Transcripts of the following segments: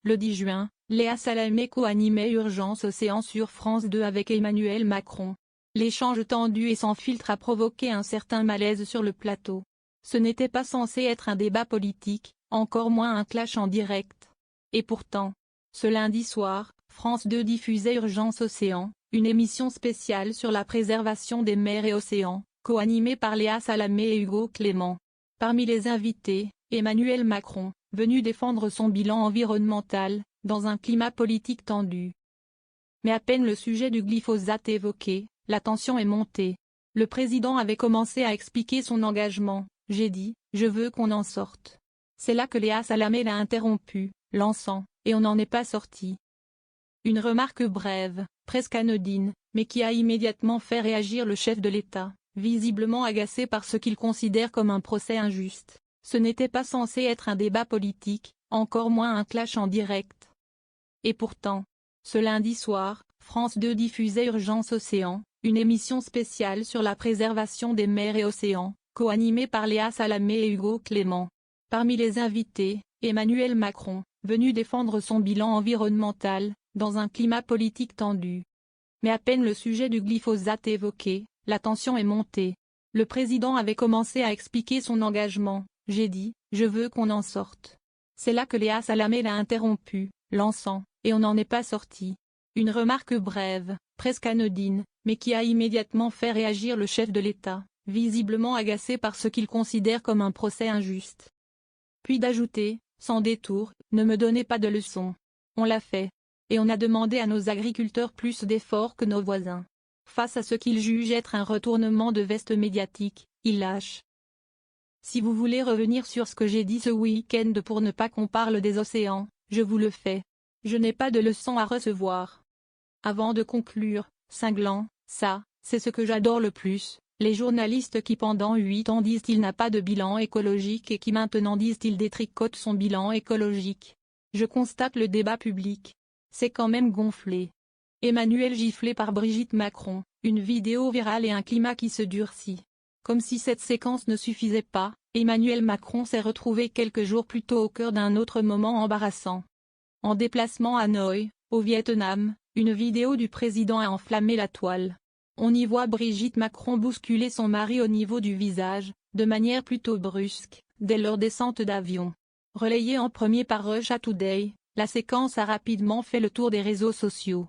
le 10 juin, Léa Salamé co-animait Urgence Océan sur France 2 avec Emmanuel Macron. L'échange tendu et sans filtre a provoqué un certain malaise sur le plateau. Ce n'était pas censé être un débat politique, encore moins un clash en direct. Et pourtant, ce lundi soir, France 2 diffusait Urgence Océan, une émission spéciale sur la préservation des mers et océans, co-animée par Léa Salamé et Hugo Clément. Parmi les invités, Emmanuel Macron, venu défendre son bilan environnemental, dans un climat politique tendu. Mais à peine le sujet du glyphosate évoqué, la tension est montée. Le président avait commencé à expliquer son engagement. « J'ai dit, je veux qu'on en sorte. » C'est là que Léa Salamé l'a interrompu, lançant « et on n'en est pas sorti ». Une remarque brève, presque anodine, mais qui a immédiatement fait réagir le chef de l'État, visiblement agacé par ce qu'il considère comme un procès injuste. Ce n'était pas censé être un débat politique, encore moins un clash en direct. Et pourtant, ce lundi soir, France 2 diffusait Urgence Océan, une émission spéciale sur la préservation des mers et océans, co-animée par Léa Salamé et Hugo Clément. Parmi les invités, Emmanuel Macron, venu défendre son bilan environnemental, dans un climat politique tendu. Mais à peine le sujet du glyphosate évoqué, la tension est montée. Le président avait commencé à expliquer son engagement. « J'ai dit, je veux qu'on en sorte. » C'est là que Léa Salamé l'a interrompu, lançant « et on n'en est pas sorti ». Une remarque brève, presque anodine, mais qui a immédiatement fait réagir le chef de l'État, visiblement agacé par ce qu'il considère comme un procès injuste. Puis d'ajouter, sans détour, « ne me donnez pas de leçons. On l'a fait. Et on a demandé à nos agriculteurs plus d'efforts que nos voisins. » Face à ce qu'il juge être un retournement de veste médiatique, il lâche. Si vous voulez revenir sur ce que j'ai dit ce week-end pour ne pas qu'on parle des océans, je vous le fais. Je n'ai pas de leçons à recevoir. Avant de conclure, cinglant, ça, c'est ce que j'adore le plus, les journalistes qui pendant 8 ans disent qu'il n'a pas de bilan écologique et qui maintenant disent qu'il détricote son bilan écologique. Je constate le débat public. C'est quand même gonflé. Emmanuel giflé par Brigitte Macron, une vidéo virale et un climat qui se durcit. Comme si cette séquence ne suffisait pas, Emmanuel Macron s'est retrouvé quelques jours plus tôt au cœur d'un autre moment embarrassant. En déplacement à Hanoï, au Vietnam, une vidéo du président a enflammé la toile. On y voit Brigitte Macron bousculer son mari au niveau du visage, de manière plutôt brusque, dès leur descente d'avion. Relayée en premier par Russia Today, la séquence a rapidement fait le tour des réseaux sociaux.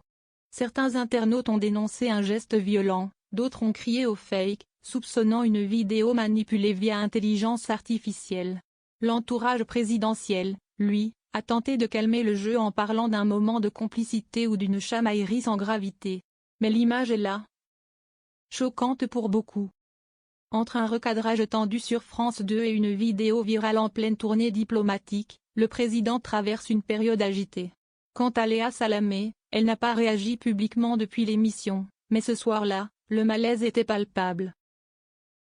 Certains internautes ont dénoncé un geste violent, d'autres ont crié au fake, soupçonnant une vidéo manipulée via intelligence artificielle. L'entourage présidentiel, lui, a tenté de calmer le jeu en parlant d'un moment de complicité ou d'une chamaillerie sans gravité. Mais l'image est là. Choquante pour beaucoup. Entre un recadrage tendu sur France 2 et une vidéo virale en pleine tournée diplomatique, le président traverse une période agitée. Quant à Léa Salamé, elle n'a pas réagi publiquement depuis l'émission, mais ce soir-là, le malaise était palpable.